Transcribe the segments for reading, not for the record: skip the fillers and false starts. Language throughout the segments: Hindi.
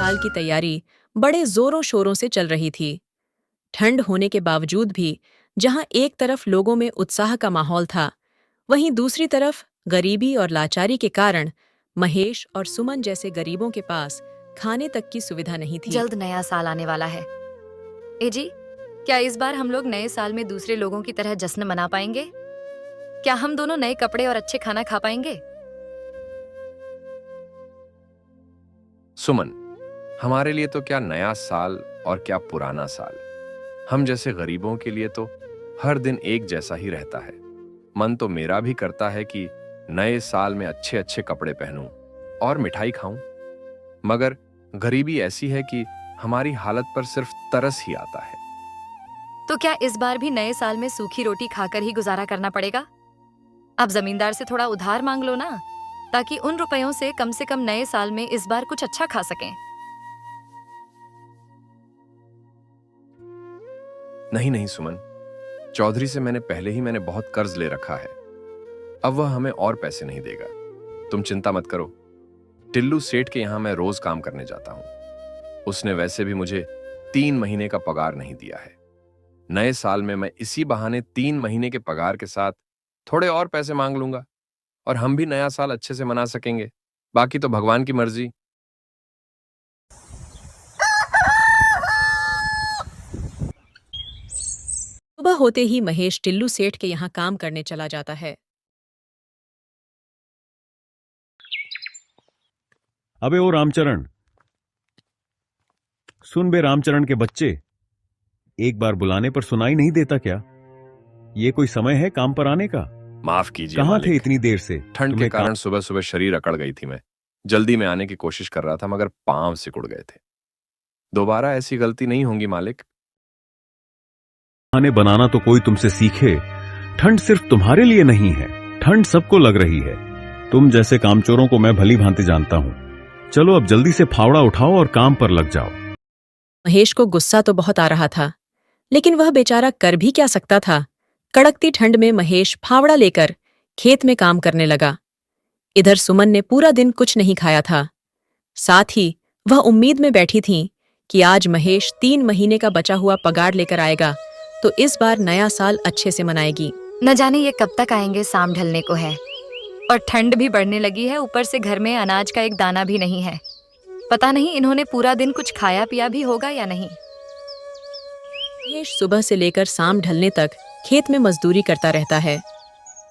साल की तैयारी बड़े जोरों शोरों से चल रही थी। ठंड होने के बावजूद भी जहां एक तरफ लोगों में उत्साह का माहौल था, वहीं दूसरी तरफ गरीबी और लाचारी के कारण महेश और सुमन जैसे गरीबों के पास खाने तक की सुविधा नहीं थी। जल्द नया साल आने वाला है। ए जी, क्या इस बार हम लोग नए साल में दूसरे लोगों की तरह जश्न मना पाएंगे? क्या हम दोनों नए कपड़े और अच्छे खाना खा पाएंगे? सुमन, हमारे लिए तो क्या नया साल और क्या पुराना साल। हम जैसे गरीबों के लिए तो हर दिन एक जैसा ही रहता है। मन तो मेरा भी करता है कि नए साल में अच्छे अच्छे कपड़े पहनूं और मिठाई खाऊं, मगर गरीबी ऐसी है कि हमारी हालत पर सिर्फ तरस ही आता है। तो क्या इस बार भी नए साल में सूखी रोटी खाकर ही गुजारा करना पड़ेगा? आप जमींदार से थोड़ा उधार मांग लो ना, ताकि उन रुपयों से कम नए साल में इस बार कुछ अच्छा खा सकें। नहीं नहीं सुमन, चौधरी से मैंने बहुत कर्ज ले रखा है। अब वह हमें और पैसे नहीं देगा। तुम चिंता मत करो। टिल्लू सेठ के यहां मैं रोज काम करने जाता हूं। उसने वैसे भी मुझे 3 महीने का पगार नहीं दिया है। नए साल में मैं इसी बहाने 3 महीने के पगार के साथ थोड़े और पैसे मांग लूंगा और हम भी नया साल अच्छे से मना सकेंगे। बाकी तो भगवान की मर्जी। सुबह होते ही महेश टिल्लू सेठ के यहाँ काम करने चला जाता है। अबे ओ रामचरण, सुन बे रामचरण के बच्चे, एक बार बुलाने पर सुनाई नहीं देता क्या? ये कोई समय है काम पर आने का? माफ कीजिए कहाँ मालिक। थे इतनी देर से? ठंड के कारण सुबह सुबह शरीर अकड़ गई थी। मैं जल्दी में आने की कोशिश कर रहा था, मगर पांव सिकुड़ गए थे। दोबारा ऐसी गलती नहीं होगी मालिक। खाने बनाना तो कोई तुमसे सीखे। ठंड सिर्फ तुम्हारे लिए नहीं है, ठंड सबको लग रही है। तुम जैसे कामचोरों को मैं भली भांति जानता हूं। चलो अब जल्दी से फावड़ा उठाओ और काम पर लग जाओ। महेश को गुस्सा तो बहुत आ रहा था, लेकिन वह बेचारा कर भी क्या सकता था। कड़कती ठंड में महेश फावड़ा लेकर खेत में काम करने लगा। इधर सुमन ने पूरा दिन कुछ नहीं खाया था। साथ ही वह उम्मीद में बैठी थी कि आज महेश 3 महीने का बचा हुआ पगार लेकर आएगा, तो इस बार नया साल अच्छे से मनाएगी। न जाने ये कब तक आएंगे, शाम ढलने को है और ठंड भी बढ़ने लगी है। ऊपर से घर में अनाज का एक दाना भी नहीं है। पता नहीं इन्होंने पूरा दिन कुछ खाया पिया भी होगा या नहीं। महेश सुबह से लेकर शाम ढलने तक खेत में मजदूरी करता रहता है।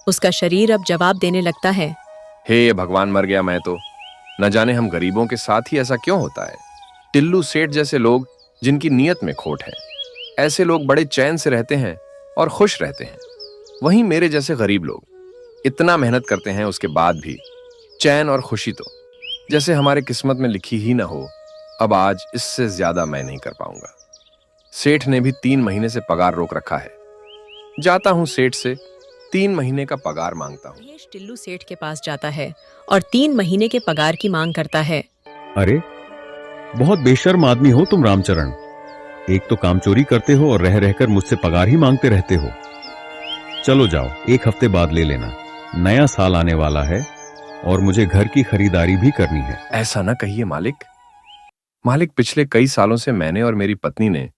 उसका शरीर अब जवाब देने लगता है। हे ये भगवान, मर गया मैं तो। न जाने हम गरीबों के साथ ही ऐसा क्यों होता है। टिल्लू सेठ जैसे लोग जिनकी नीयत में खोट है, ऐसे लोग बड़े चैन से रहते हैं और खुश रहते हैं। वहीं मेरे जैसे गरीब लोग इतना मेहनत करते हैं, उसके बाद भी चैन और खुशी तो जैसे हमारे किस्मत में लिखी ही ना हो। अब आज इससे ज्यादा मैं नहीं कर पाऊंगा। सेठ ने भी 3 महीने से पगार रोक रखा है। जाता हूं सेठ से 3 महीने का पगार मांगता हूं। महेश टिल्लू सेठ के पास जाता है और 3 महीने के पगार की मांग करता है। अरे बहुत बेशर्म आदमी हो तुम रामचरण। एक तो काम चोरी करते हो और रह रहकर मुझसे पगार ही मांगते रहते हो। चलो जाओ, 1 हफ्ते बाद ले लेना। नया साल आने वाला है और मुझे घर की खरीदारी भी करनी है। ऐसा ना कहिए मालिक। मालिक, पिछले कई सालों से मैंने और मेरी पत्नी ने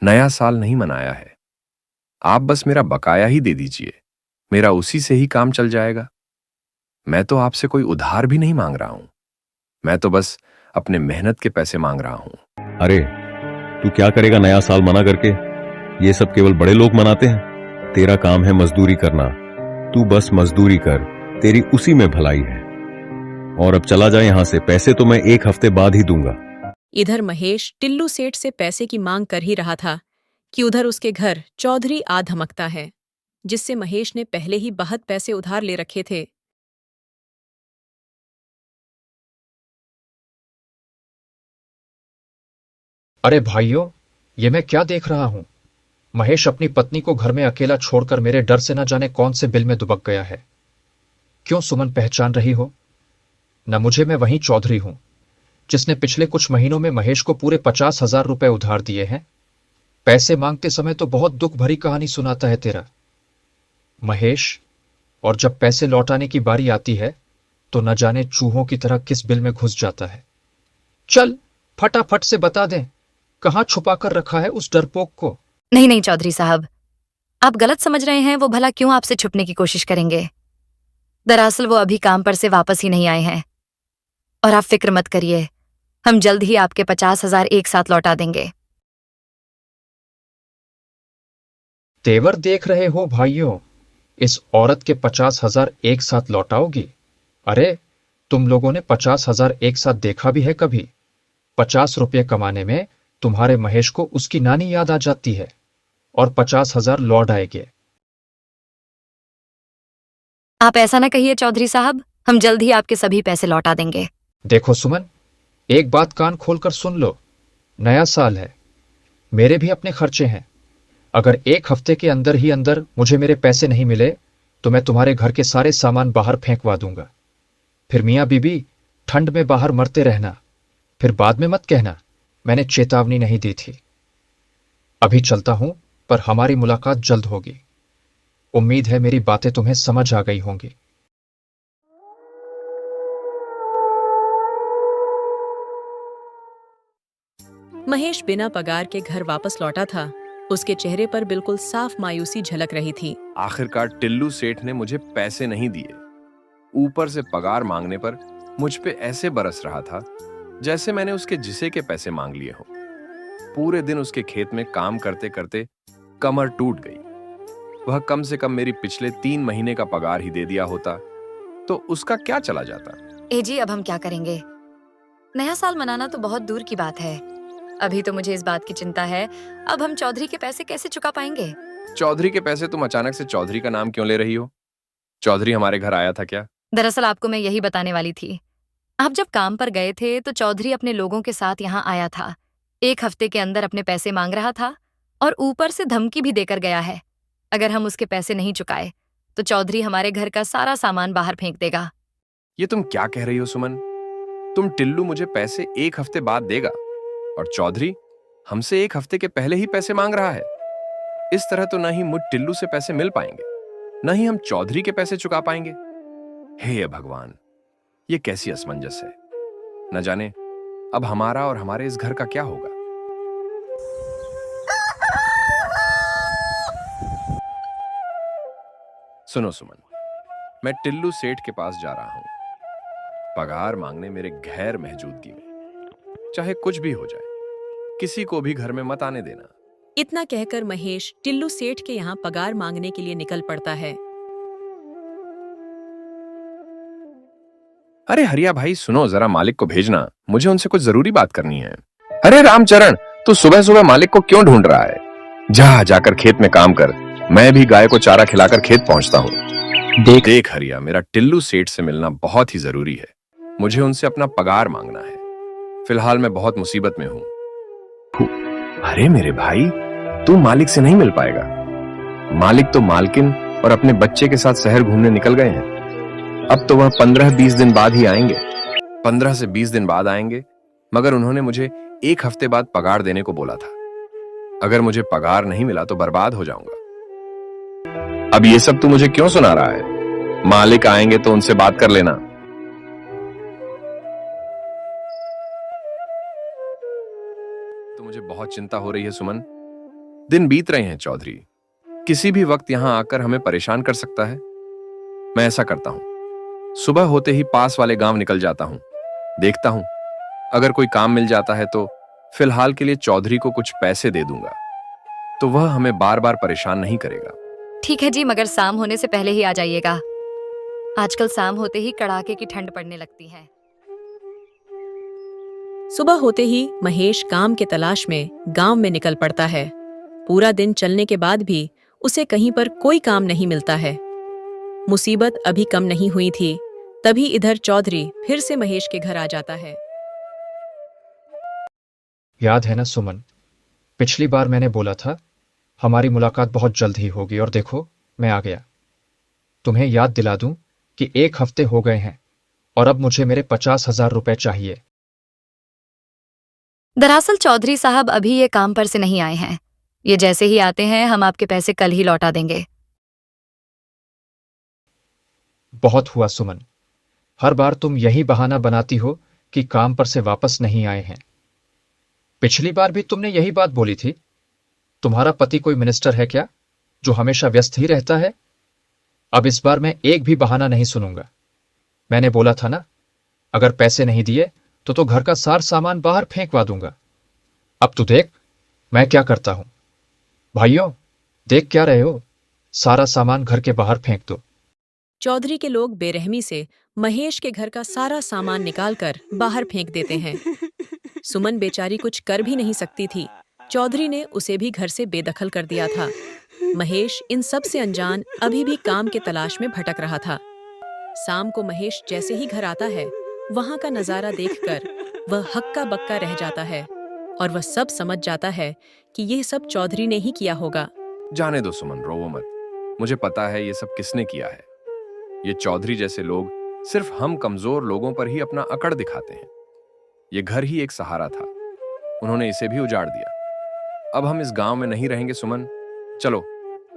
नया साल नहीं मनाया है। आप बस मेरा बकाया ही दे दीजिए, मेरा उसी से ही काम चल जाएगा। मैं तो आपसे कोई उधार भी नहीं मांग रहा हूं। मैं तो बस अपने मेहनत के पैसे मांग रहा हूं। अरे तू क्या करेगा नया साल मना करके? ये सब केवल बड़े लोग मनाते हैं। तेरा काम है मजदूरी करना। तू बस मजदूरी कर, तेरी उसी में भलाई है। और अब चला जा यहां से। पैसे तो मैं 1 हफ्ते बाद ही दूंगा। इधर महेश टिल्लू सेठ से पैसे की मांग कर ही रहा था कि उधर उसके घर चौधरी आ धमकता है, जिससे महेश ने पहले ही बहुत पैसे उधार ले रखे थे। अरे भाइयों, ये मैं क्या देख रहा हूं? महेश अपनी पत्नी को घर में अकेला छोड़कर मेरे डर से न जाने कौन से बिल में दुबक गया है। क्यों सुमन पहचान रही हो? न मुझे, मैं वही चौधरी हूं जिसने पिछले कुछ महीनों में महेश को पूरे 50,000 रुपए उधार दिए हैं। पैसे मांगते समय तो बहुत दुख भरी कहानी सुनाता है तेरा महेश, और जब पैसे लौटाने की बारी आती है तो न जाने चूहों की तरह किस बिल में घुस जाता है। चल, फटाफट से बता दें, कहाँ छुपा कर रखा है उस डरपोक को? नहीं नहीं चौधरी साहब, आप गलत समझ रहे हैं। वो भला क्यों आपसे छुपने की कोशिश करेंगे? दरअसल वो अभी काम पर से वापस ही नहीं आए हैं। और आप फिक्र मत करिए, हम जल्द ही आपके 50,000 एक साथ लौटा देंगे। तेवर देख रहे हो भाइयों? इस औरत के 50,000 एक साथ लौटाओगी? अरे, तुम लोगों ने 50,000 एक साथ देखा भी है कभी? 50 रुपये कमाने में तुम्हारे महेश को उसकी नानी याद आ जाती है और 50,000 लौट आएंगे। आप ऐसा ना कहिए चौधरी साहब, हम जल्द ही आपके सभी पैसे लौटा देंगे। देखो सुमन, एक बात कान खोलकर सुन लो। नया साल है, मेरे भी अपने खर्चे हैं। अगर एक हफ्ते के अंदर ही अंदर मुझे मेरे पैसे नहीं मिले तो मैं तुम्हारे घर के सारे सामान बाहर फेंकवा दूंगा। फिर मियाँ बीबी ठंड में बाहर मरते रहना। फिर बाद में मत कहना मैंने चेतावनी नहीं दी थी। अभी चलता हूं, पर हमारी मुलाकात जल्द होगी। उम्मीद है मेरी बातें तुम्हें समझ आ गई होंगी। महेश बिना पगार के घर वापस लौटा था। उसके चेहरे पर बिल्कुल साफ मायूसी झलक रही थी। आखिरकार टिल्लू सेठ ने मुझे पैसे नहीं दिए। ऊपर से पगार मांगने पर मुझ पे ऐसे बरस रहा था जैसे मैंने उसके जिसे के पैसे मांग लिए हो। पूरे दिन उसके खेत में काम करते करते कमर टूट गई। वह कम से कम मेरी पिछले 3 महीने का पगार ही दे दिया होता तो उसका क्या चला जाता। ए जी, अब हम क्या करेंगे? नया साल मनाना तो बहुत दूर की बात है। अभी तो मुझे इस बात की चिंता है, अब हम चौधरी के पैसे कैसे चुका पाएंगे? चौधरी के पैसे? तुम अचानक से चौधरी का नाम क्यों ले रही हो? चौधरी हमारे घर आया था क्या? दरअसल आपको मैं यही बताने वाली थी। आप जब काम पर गए थे तो चौधरी अपने लोगों के साथ यहाँ आया था। 1 हफ्ते के अंदर अपने पैसे मांग रहा था और ऊपर से धमकी भी देकर गया है। अगर हम उसके पैसे नहीं चुकाए तो चौधरी हमारे घर का सारा सामान बाहर फेंक देगा। ये तुम क्या कह रही हो सुमन? तुम टिल्लू मुझे पैसे 1 हफ्ते बाद देगा और चौधरी हमसे 1 हफ्ते के पहले ही पैसे मांग रहा है। इस तरह तो न ही मुझ टिल्लू से पैसे मिल पाएंगे, न ही हम चौधरी के पैसे चुका पाएंगे। हे भगवान, ये कैसी असमंजस है। न जाने अब हमारा और हमारे इस घर का क्या होगा। सुनो सुमन, मैं टिल्लू सेठ के पास जा रहा हूं पगार मांगने मेरे गैर मौजूदगी में। चाहे कुछ भी हो जाए, किसी को भी घर में मत आने देना। इतना कहकर महेश टिल्लू सेठ के यहाँ पगार मांगने के लिए निकल पड़ता है। अरे हरिया भाई सुनो, जरा मालिक को भेजना, मुझे उनसे कुछ जरूरी बात करनी है। अरे रामचरण, तू सुबह सुबह मालिक को क्यों ढूंढ रहा है? जाकर खेत में काम कर, मैं भी गाय को चारा खिलाकर खेत पहुंचता हूँ। देख हरिया, मेरा टिल्लू सेठ से मिलना बहुत ही जरूरी है। मुझे उनसे अपना पगार मांगना है। फिलहाल मैं बहुत मुसीबत में हूँ। अरे मेरे भाई, तू मालिक से नहीं मिल पाएगा। मालिक तो मालकिन और अपने बच्चे के साथ शहर घूमने निकल गए हैं। अब तो वह 15-20 दिन बाद ही आएंगे। 15 से 20 दिन बाद आएंगे, मगर उन्होंने मुझे 1 हफ्ते बाद पगार देने को बोला था। अगर मुझे पगार नहीं मिला तो बर्बाद हो जाऊंगा। अब ये सब तू मुझे क्यों सुना रहा है? मालिक आएंगे तो उनसे बात कर लेना। तो मुझे बहुत चिंता हो रही है सुमन। दिन बीत रहे हैं चौधरी, किसी भी वक्त यहां आकर हमें परेशान कर सकता है। मैं ऐसा करता हूं, सुबह होते ही पास वाले गांव निकल जाता हूं, देखता हूं अगर कोई काम मिल जाता है तो फिलहाल के लिए चौधरी को कुछ पैसे दे दूंगा, तो वह हमें बार बार परेशान नहीं करेगा। ठीक है जी, मगर शाम होने से पहले ही आ जाइएगा। आजकल शाम होते ही कड़ाके की ठंड पड़ने लगती है। सुबह होते ही महेश काम के तलाश में गांव में निकल पड़ता है। पूरा दिन चलने के बाद भी उसे कहीं पर कोई काम नहीं मिलता है। मुसीबत अभी कम नहीं हुई थी, तभी इधर चौधरी फिर से महेश के घर आ जाता है। याद है ना सुमन, पिछली बार मैंने बोला था हमारी मुलाकात बहुत जल्द ही होगी, और देखो मैं आ गया। तुम्हें याद दिला दूं कि 1 हफ्ते हो गए हैं और अब मुझे मेरे 50,000 रुपए चाहिए। दरअसल चौधरी साहब अभी ये काम पर से नहीं आए हैं। ये जैसे ही आते हैं हम आपके पैसे कल ही लौटा देंगे। बहुत हुआ सुमन, हर बार तुम यही बहाना बनाती हो कि काम पर से वापस नहीं आए हैं। पिछली बार भी तुमने यही बात बोली थी। तुम्हारा पति कोई मिनिस्टर है क्या, जो हमेशा व्यस्त ही रहता है? अब इस बार मैं एक भी बहाना नहीं सुनूंगा। मैंने बोला था ना, अगर पैसे नहीं दिए तो घर का सार सामान बाहर फेंकवा दूंगा। अब तो देख मैं क्या करता हूं। भाइयों, देख क्या रहे हो? सारा सामान घर के बाहर फेंक दो। चौधरी के लोग बेरहमी से महेश के घर का सारा सामान निकालकर बाहर फेंक देते हैं। सुमन बेचारी कुछ कर भी नहीं सकती थी। चौधरी ने उसे भी घर से बेदखल कर दिया था। महेश इन सब से अनजान अभी भी काम के तलाश में भटक रहा था। शाम को महेश जैसे ही घर आता है, वहां का नजारा देखकर वह हक्का बक्का रह जाता है और वह सब समझ जाता है कि यह सब चौधरी ने ही किया होगा। जाने दो सुमन, रोवो मत। मुझे पता है ये सब किसने किया है। ये चौधरी जैसे लोग सिर्फ हम कमजोर लोगों पर ही अपना अकड़ दिखाते हैं। ये घर ही एक सहारा था, उन्होंने इसे भी उजाड़ दिया। अब हम इस गांव में नहीं रहेंगे सुमन, चलो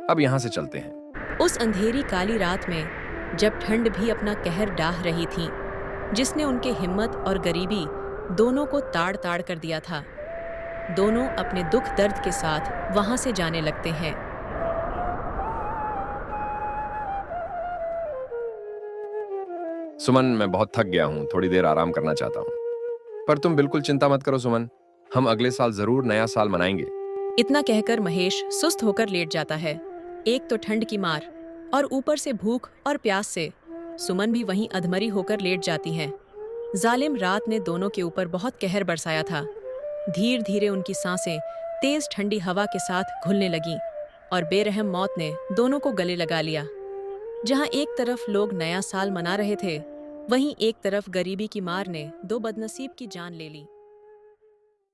अब यहां से चलते हैं। उस अंधेरी काली रात में जब ठंड भी अपना कहर डाह रही थी, जिसने उनके हिम्मत और गरीबी दोनों को ताड़ ताड़ कर दिया था, दोनों अपने दुख दर्द के साथ वहां से जाने लगते हैं। सुमन, मैं बहुत थक गया हूं, थोड़ी देर आराम करना चाहता हूं। पर तुम बिल्कुल चिंता मत करो सुमन, हम अगले साल जरूर नया साल मनाएंगे। इतना कहकर महेश सुस्त होकर लेट जाता है। एक तो ठंड की मार और ऊपर से भूख और प्यास से सुमन भी वहीं अधमरी होकर लेट जाती हैं। जालिम रात ने दोनों के ऊपर बहुत कहर बरसाया था। धीरे धीरे उनकी सांसें तेज ठंडी हवा के साथ घुलने लगीं और बेरहम मौत ने दोनों को गले लगा लिया। जहां एक तरफ लोग नया साल मना रहे थे, वहीं एक तरफ गरीबी की मार ने दो बदनसीब की जान ले ली।